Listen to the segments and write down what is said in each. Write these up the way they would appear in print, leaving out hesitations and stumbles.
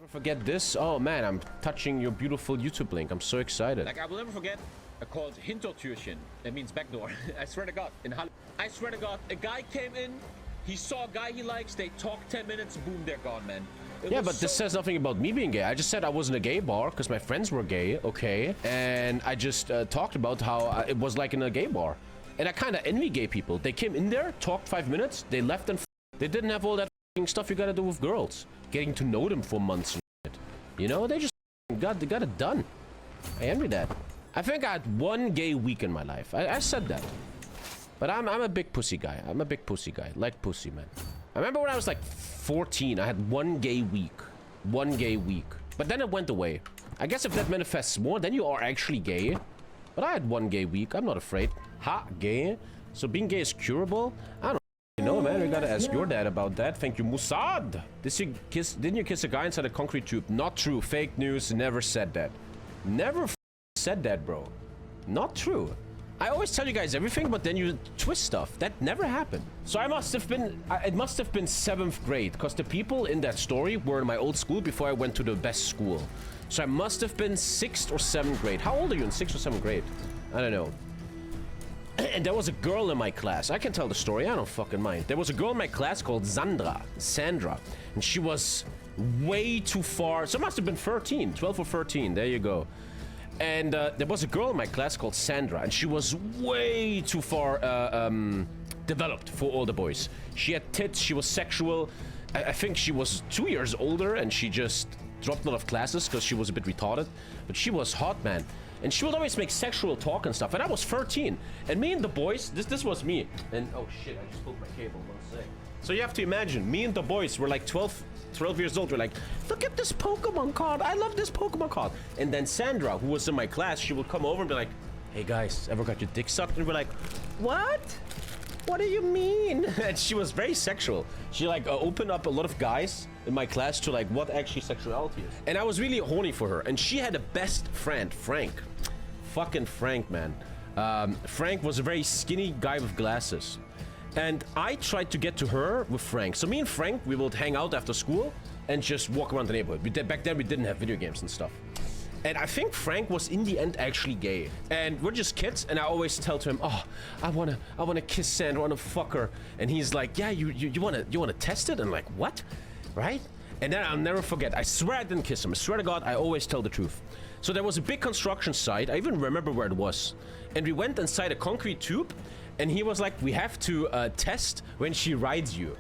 Forget this. Oh man, I'm touching your beautiful YouTube link. I'm so excited. Like, I will never forget called Hintertürchen. That means back door. I swear to God. I swear to God, a guy came in, he saw a guy he likes, they talked 10 minutes, boom, they're gone, man. Yeah, but this says nothing about me being gay. I just said I wasn't a gay bar because my friends were gay, okay? And I just talked about how it was like in a gay bar. And I kind of envy gay people. They came in there, talked 5 minutes, they left and they didn't have all that stuff you gotta do with girls. Getting to know them for months and shit. You know, they just got it done. I envy that. I think I had one gay week in my life. I said that. But I'm a big pussy guy. I'm a big pussy guy. Like pussy, man. I remember when I was like 14, I had one gay week. One gay week. But then it went away. I guess if that manifests more, then you are actually gay. But I had one gay week. I'm not afraid. Ha, gay. So being gay is curable? I don't know, man. We gotta ask your dad about that. Thank you, Mossad. Didn't you kiss a guy inside a concrete tube? Not true. Fake news. Never said that. Never said that, bro. Not true. I always tell you guys everything, but then you twist stuff. That never happened. So I must have been, it must have been 7th grade, because the people in that story were in my old school before I went to the best school. So I must have been 6th or 7th grade. How old are you in 6th or 7th grade? I don't know. And there was a girl in my class. I can tell the story. I don't fucking mind. There was a girl in my class called Sandra. And she was way too far. So it must have been 13, 12 or 13. There you go. And there was a girl in my class called Sandra, and she was way too far developed for all the boys. She had tits, she was sexual. I think she was 2 years older, and she just dropped a lot of classes because she was a bit retarded. But she was hot, man. And she would always make sexual talk and stuff. And I was 13. And me and the boys, this was me. And oh shit, I just pulled my cable, one sec. So you have to imagine, me and the boys were like 12 years old. We're like, look at this Pokemon card. I love this Pokemon card. And then Sandra, who was in my class, she would come over and be like, hey guys, ever got your dick sucked? And we're like, what? What do you mean? And she was very sexual. She like opened up a lot of guys in my class to like what actually sexuality is. And I was really horny for her. And she had a best friend, Frank. Fucking Frank, man. Frank was a very skinny guy with glasses. And I tried to get to her with Frank. So me and Frank, we would hang out after school and just walk around the neighborhood. Back then, we didn't have video games and stuff. And I think Frank was in the end actually gay. And we're just kids, and I always tell to him, oh, I wanna kiss Sandra, I wanna fuck her. And he's like, yeah, you wanna test it? And I'm like, what? Right? And then I'll never forget. I swear I didn't kiss him. I swear to God, I always tell the truth. So there was a big construction site. I even remember where it was. And we went inside a concrete tube. And he was like, we have to test when she rides you.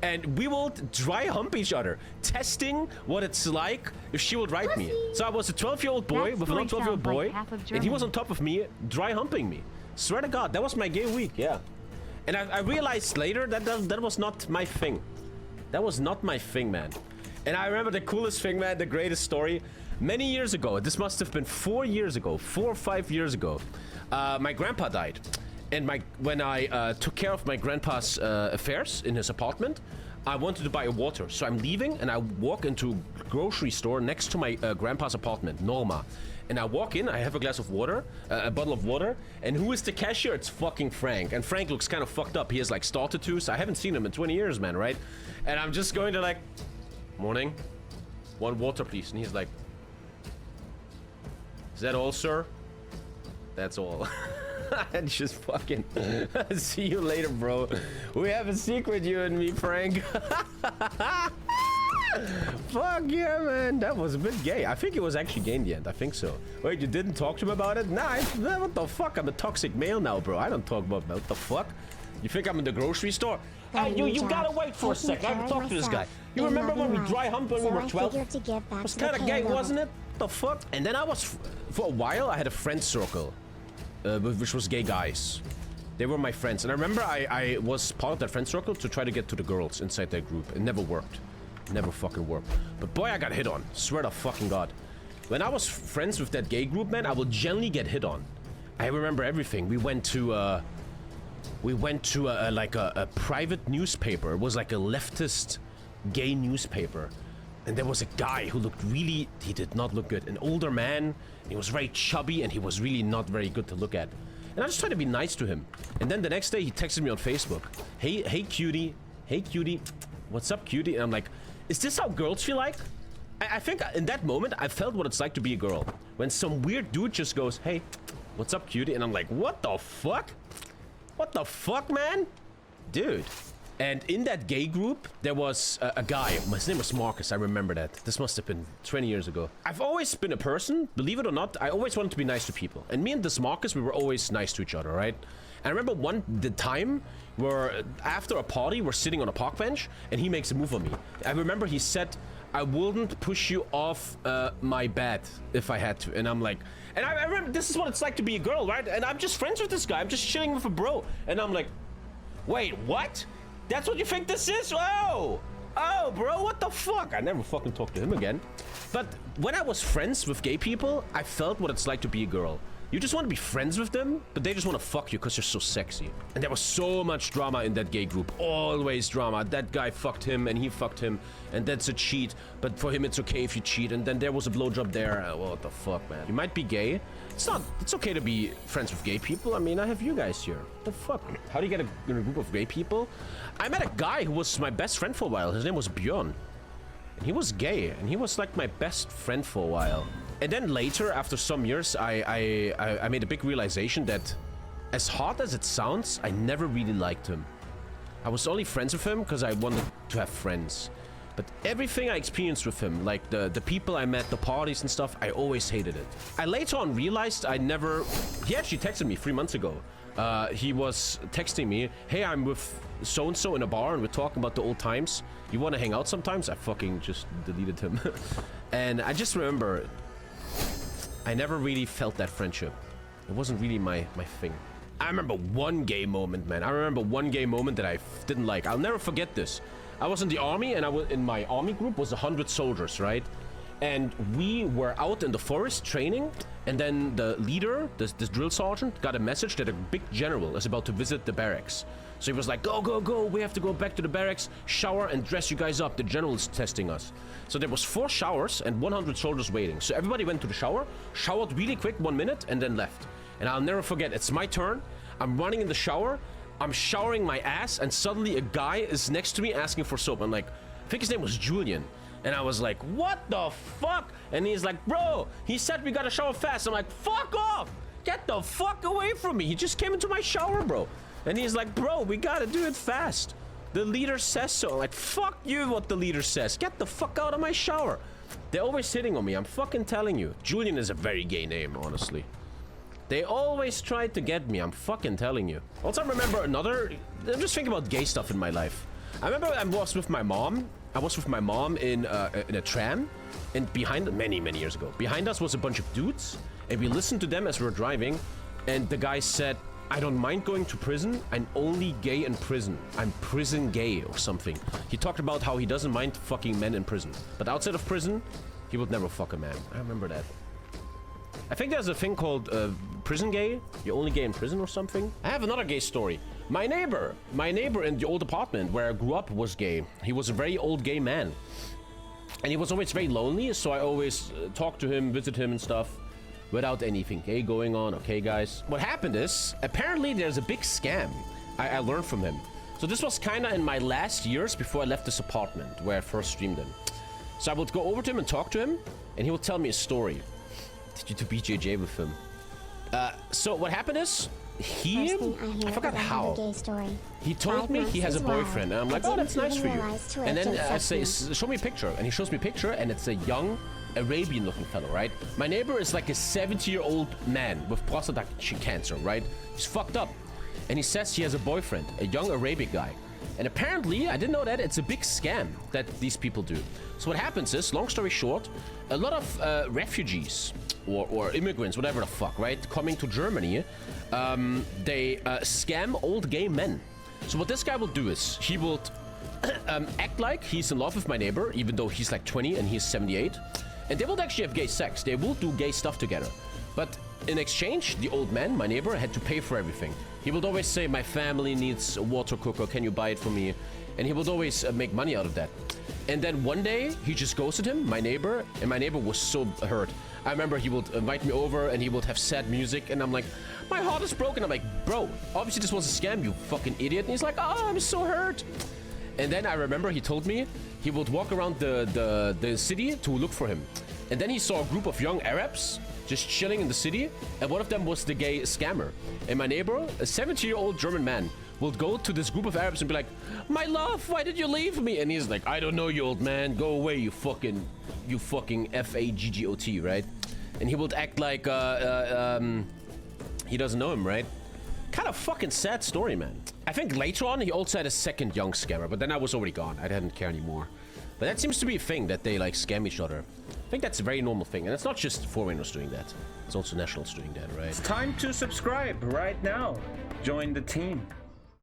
And we will dry hump each other, testing what it's like if she would ride me. So I was a 12-year-old boy with another 12-year-old boy, and he was on top of me, dry humping me. Swear to God, that was my gay week, yeah. And I realized later that that was not my thing. That was not my thing, man. And I remember the coolest thing, man, the greatest story. Many years ago, this must have been 4 years ago, 4 or 5 years ago, my grandpa died. And when I took care of my grandpa's affairs in his apartment, I wanted to buy a water. So I'm leaving and I walk into a grocery store next to my grandpa's apartment, Norma. And I walk in, I have a glass of water, a bottle of water. And who is the cashier? It's fucking Frank. And Frank looks kind of fucked up. He has like star tattoos. I haven't seen him in 20 years, man, right? And I'm just going to like, morning, one water, please. And he's like, is that all, sir? That's all. And just fucking see you later, bro. We have a secret, you and me, Frank. Fuck yeah, man. That was a bit gay. I think it was actually gay in the end. I think so. Wait, you didn't talk to him about it? Nah, what the fuck? I'm a toxic male now, bro. I don't talk about what the fuck. You think I'm in the grocery store? You gotta wait for a sec. I haven't talked to this guy. You remember when we dry humped when we were 12? It was kind of gay, wasn't it? What the fuck? And then I was, for a while, I had a friend circle. Which was gay guys. They were my friends. And I remember I was part of that friend circle to try to get to the girls inside that group. It never worked. Never fucking worked. But boy, I got hit on. Swear to fucking God. When I was friends with that gay group, man, I would generally get hit on. I remember everything. We went to like a private newspaper. It was like a leftist gay newspaper. And there was a guy who looked really, he did not look good. An older man, he was very chubby and he was really not very good to look at. And I just tried to be nice to him. And then the next day he texted me on Facebook. Hey cutie, what's up cutie? And I'm like, is this how girls feel like? I think in that moment, I felt what it's like to be a girl. When some weird dude just goes, hey, what's up, cutie? And I'm like, what the fuck? What the fuck, man? Dude. And in that gay group, there was a guy. His name was Marcus. I remember that. This must have been 20 years ago. I've always been a person, believe it or not, I always wanted to be nice to people. And me and this Marcus, we were always nice to each other, right? And I remember the time where after a party, we're sitting on a park bench, and he makes a move on me. I remember he said, I wouldn't push you off my bed if I had to. And I'm like, and I remember this is what it's like to be a girl, right? And I'm just friends with this guy. I'm just chilling with a bro. And I'm like, wait, what? That's what you think this is? Oh, bro, what the fuck? I never fucking talked to him again. But when I was friends with gay people, I felt what it's like to be a girl. You just want to be friends with them, but they just want to fuck you because you're so sexy. And there was so much drama in that gay group. Always drama. That guy fucked him and he fucked him. And that's a cheat. But for him, it's okay if you cheat. And then there was a blowjob there. What the fuck, man? You might be gay. It's okay to be friends with gay people. I mean, I have you guys here. What the fuck? How do you get in a group of gay people? I met a guy who was my best friend for a while. His name was Björn. And he was gay. And he was like my best friend for a while. And then later, after some years, I made a big realization that as hard as it sounds, I never really liked him. I was only friends with him because I wanted to have friends. But everything I experienced with him, like the people I met, the parties and stuff, I always hated it. I later on realized I never... He actually texted me 3 months ago. He was texting me, hey, I'm with so-and-so in a bar and we're talking about the old times. You want to hang out sometimes? I fucking just deleted him. And I just remember... I never really felt that friendship. It wasn't really my thing. I remember one gay moment, man. I remember one gay moment that I didn't like. I'll never forget this. I was in the army, and in my army group was 100 soldiers, right? And we were out in the forest training, and then the leader, this drill sergeant, got a message that a big general is about to visit the barracks. So he was like, go, go, go, we have to go back to the barracks, shower and dress you guys up. The general is testing us. So there was 4 showers and 100 soldiers waiting. So everybody went to the shower, showered really quick, 1 minute, and then left. And I'll never forget, it's my turn. I'm running in the shower. I'm showering my ass, and suddenly a guy is next to me asking for soap. I'm like, I think his name was Julian. And I was like, what the fuck? And he's like, bro, he said we gotta shower fast. I'm like, fuck off. Get the fuck away from me. He just came into my shower, bro. And he's like, bro, we gotta do it fast. The leader says so. I'm like, fuck you what the leader says. Get the fuck out of my shower. They're always hitting on me. I'm fucking telling you. Julian is a very gay name, honestly. They always tried to get me. I'm fucking telling you. Also, I remember another... I'm just thinking about gay stuff in my life. I remember I was with my mom. I was with my mom in a tram. And behind... Many years ago. Behind us was a bunch of dudes. And we listened to them as we were driving. And the guy said... I don't mind going to prison. I'm only gay in prison. I'm prison gay or something. He talked about how he doesn't mind fucking men in prison. But outside of prison, he would never fuck a man. I remember that. I think there's a thing called prison gay. You're only gay in prison or something. I have another gay story. My neighbor in the old apartment where I grew up was gay. He was a very old gay man. And he was always very lonely, so I always talked to him, visit him and stuff. Without anything gay going on, okay, guys? What happened is, apparently there's a big scam I learned from him. So this was kind of in my last years before I left this apartment where I first streamed in. So I would go over to him and talk to him, and he would tell me a story. Did you do BJJ with him? So what happened is, I forgot how. He told me he has a boyfriend, and I'm like, oh, that's nice for you. And then I say, show me a picture. And he shows me a picture, and it's a young Arabian looking fellow, right? My neighbor is like a 70-year-old man with prostate cancer, right? He's fucked up. And he says he has a boyfriend, a young Arabic guy. And apparently, I didn't know that, it's a big scam that these people do. So what happens is, long story short, a lot of refugees or immigrants, whatever the fuck, right? Coming to Germany, they scam old gay men. So what this guy will do is, he will act like he's in love with my neighbor, even though he's like 20 and he's 78. And they will actually have gay sex. They will do gay stuff together. But in exchange, the old man, my neighbor, had to pay for everything. He would always say, my family needs a water cooker. Can you buy it for me? And he would always make money out of that. And then one day, he just ghosted him, my neighbor. And my neighbor was so hurt. I remember he would invite me over and he would have sad music. And I'm like, my heart is broken. I'm like, bro, obviously this was a scam, you fucking idiot. And he's like, oh, I'm so hurt. And then I remember he told me he would walk around the city to look for him. And then he saw a group of young Arabs just chilling in the city, and one of them was the gay scammer. And my neighbor, a 70-year-old German man, will go to this group of Arabs and be like, "My love, why did you leave me?" And he's like, "I don't know you, old man. Go away, you fucking FAGGOT, right?" And he would act like he doesn't know him, right? Kind of fucking sad story, man. I think later on he also had a second young scammer, but then I was already gone. I didn't care anymore. But that seems to be a thing, that they like scam each other. I think that's a very normal thing, and it's not just foreigners doing that. It's also nationals doing that, right? It's time to subscribe right now. Join the team.